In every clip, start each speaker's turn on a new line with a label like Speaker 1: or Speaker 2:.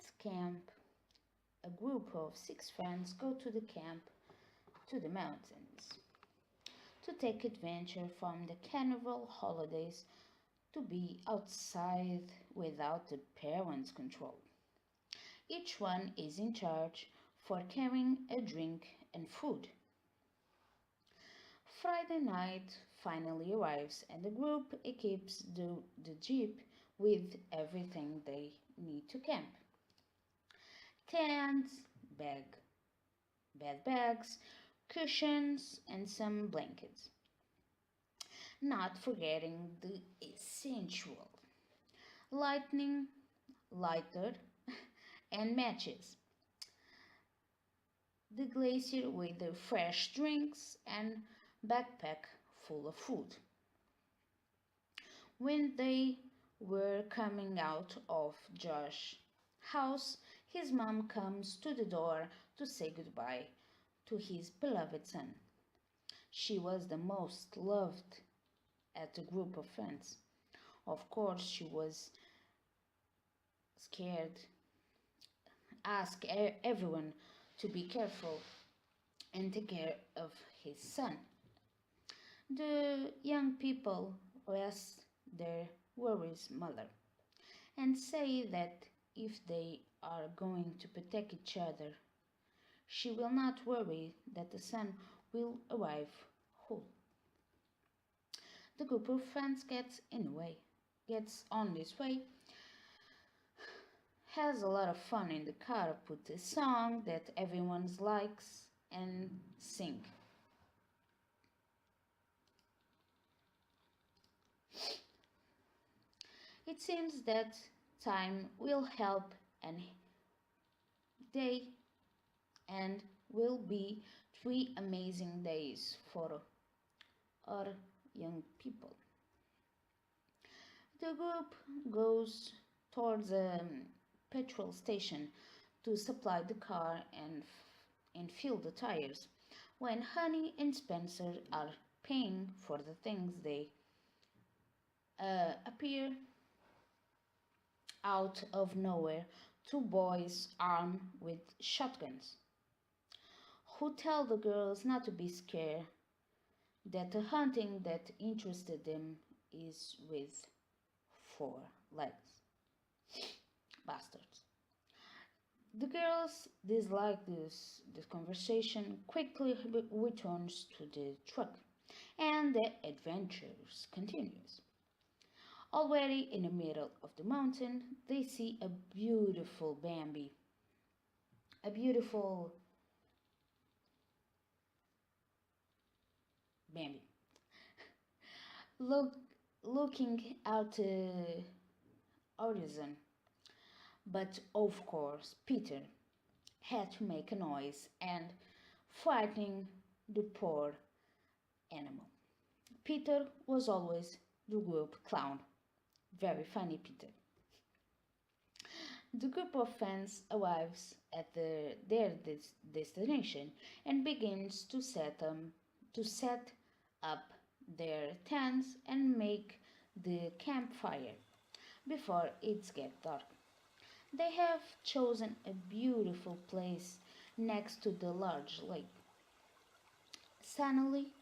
Speaker 1: At camp, a group of 6 friends go to the camp to the mountains to take adventure from the carnival holidays to be outside without the parents' control. Each one is in charge for carrying a drink and food. Friday night finally arrives and the group equips the jeep with everything they need to camp. Tents, bed bags, cushions, and some blankets. Not forgetting the essential lightning, lighter, and matches. The glacier with the fresh drinks and backpack full of food. When they were coming out of Josh's house, his mom comes to the door to say goodbye to his beloved son. She was the most loved at a group of friends. Of course, she was scared, asked everyone to be careful and take care of his son. The young people rest their worries mother and say that if they are going to protect each other, she will not worry that the son will arrive whole. The group of friends gets on this way, has a lot of fun in the car, put a song that everyone likes and sing. It seems that time will help and day and will be 3 amazing days for our young people. The group goes towards a petrol station to supply the car and fill the tires. When Honey and Spencer are paying for the things, they appear out of nowhere two boys armed with shotguns who tell the girls not to be scared, that the hunting that interested them is with 4 legs. Bastards. The girls dislike this conversation, quickly returns to the truck, and the adventures continues. Already in the middle of the mountain, they see a beautiful Bambi, a beautiful Bambi, look, looking at the horizon. But of course, Peter had to make a noise and frightening the poor animal. Peter was always the group clown. Very funny, Peter. The group of friends arrives at their destination and begins to set up their tents and make the campfire before it gets dark. They have chosen a beautiful place next to the large lake. Suddenly,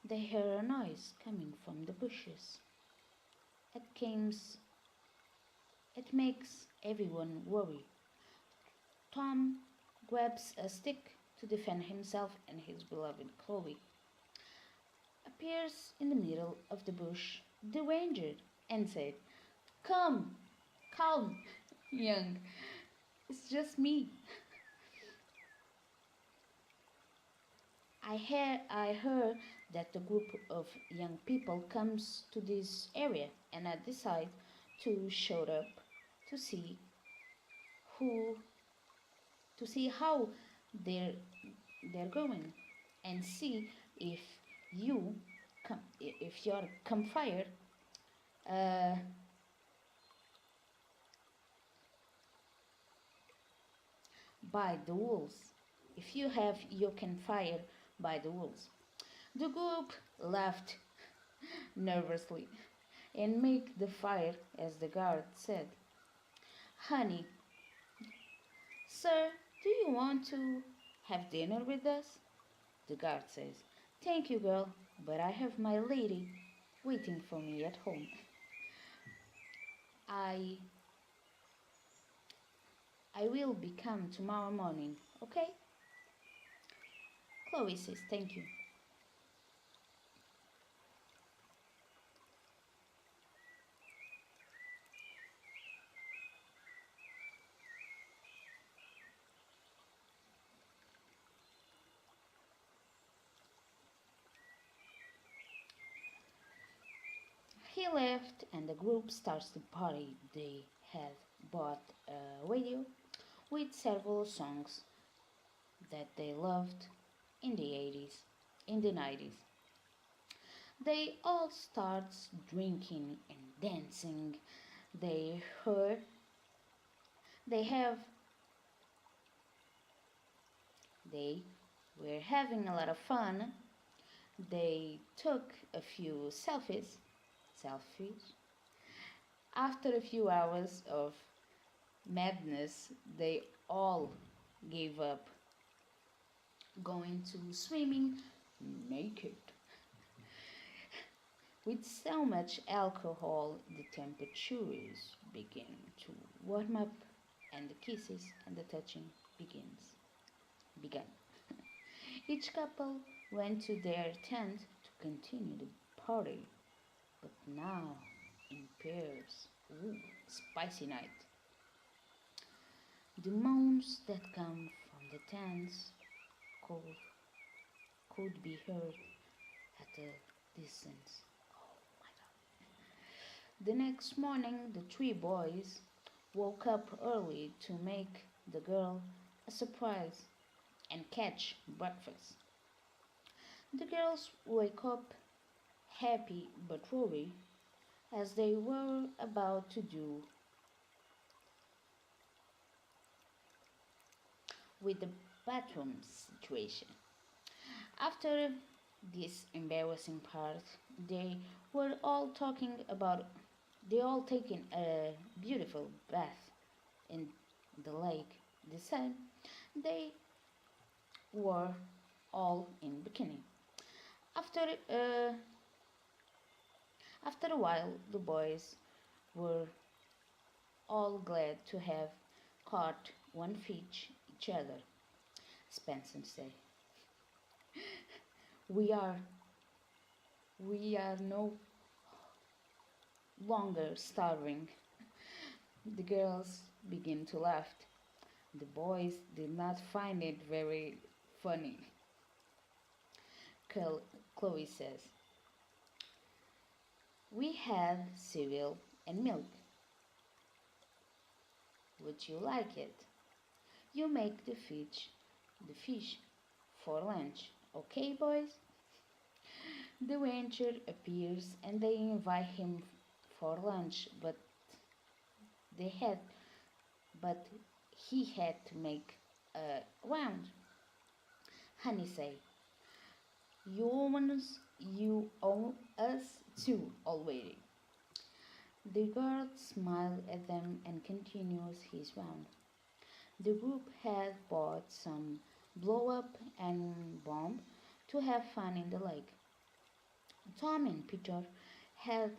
Speaker 1: they hear a noise coming from the bushes. It comes It makes everyone worry. Tom grabs a stick to defend himself, and his beloved Chloe appears in the middle of the bush, deranged, and said, "Come, calm, young. It's just me. I heard that the group of young people comes to this area, and I decide to show up to see who to see how they're they're going and see if if your campfire uh, by the wolves. If you have your campfire by the wolves." The group laughed nervously and make the fire as the guard said. Honey Sir, do you want to have dinner with us? The guard says, Thank you, girl, but I have my lady waiting for me at home. I I will be come tomorrow morning, okay? Chloe says, Thank you. He left and the group starts the party. They had bought a radio with several songs that they loved in the 80s, in the 90s. They all start drinking and dancing. They heard they have they were having a lot of fun. They took a few selfies. After a few hours of madness, they all gave up going to swimming naked. With so much alcohol, the temperatures begin to warm up and the kisses and the touching began. Each couple went to their tent to continue the party, but now in pairs. Ooh, spicy night. The moans that come from the tents could, could be heard at a distance. Oh my god. The next morning, the three boys woke up early to make the girl a surprise and catch breakfast. The girls wake up happy but worried as they were about to do with the bathroom situation. After this embarrassing part, they were all talking about they all taking a beautiful bath in the lake. The sun, they were all in bikini. After uh, after a while, the boys were all glad to have caught one fish each other. Spencer said, "We are we are no longer starving." The girls began to laugh. The boys did not find it very funny. Chloe says, "We had cereal and milk. Would you like it? You make the fish for lunch, okay, boys?" The rancher appears and they invite him for lunch, they had but he had to make a round. Honey say, you owe us two already. The guard smiled at them and continues his round. The group had bought some blow up and bomb to have fun in the lake. Tom and Peter had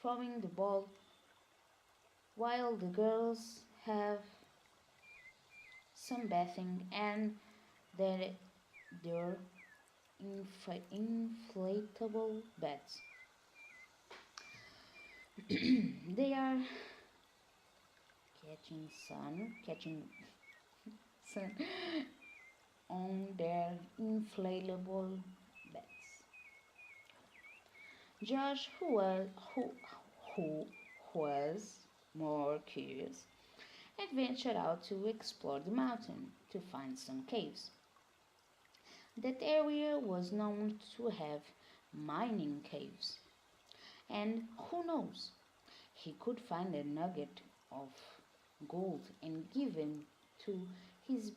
Speaker 1: throwing the ball while the girls have some bathing and their, their inflatable beds. They are catching sun on their inflatable beds. Josh, who was more curious, adventured out to explore the mountain to find some caves. That area was known to have mining caves, and who knows, he could find a nugget of gold and give him to his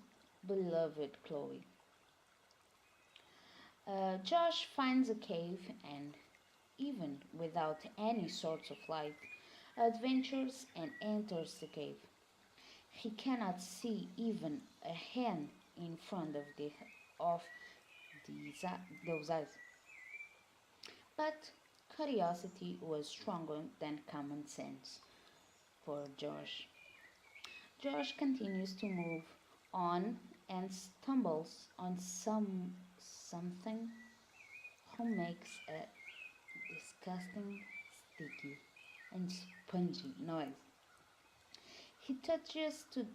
Speaker 1: beloved Chloe. Josh finds a cave and, even without any sort of light, adventures and enters the cave. He cannot see even a hand in front of those eyes. But curiosity was stronger than common sense for George. George continues to move on and stumbles on something who makes a disgusting, sticky, and spongy noise. He touches to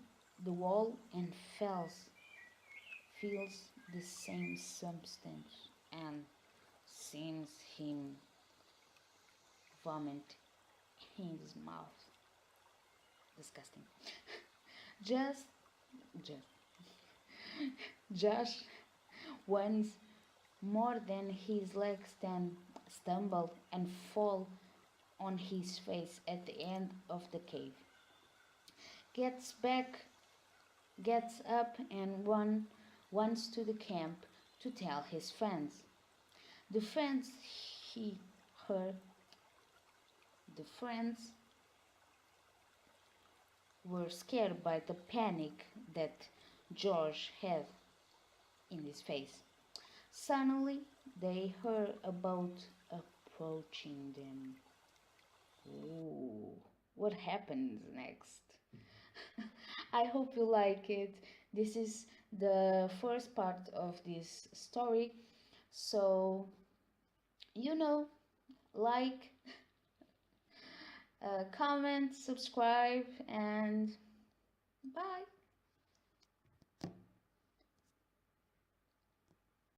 Speaker 1: the wall and feels the same substance and sees him vomit in his mouth. Disgusting. Just, just, Josh once more than his legs then stumbled and fall on his face at the end of the cave. Gets back, gets up and runs to the camp to tell his friends. The friends he heard, the friends were scared by the panic that George had in his face. Suddenly, they heard about approaching them. Ooh, what happens next? I hope you like it. This is the first part of this story. So, you know, like, comment, subscribe, and bye.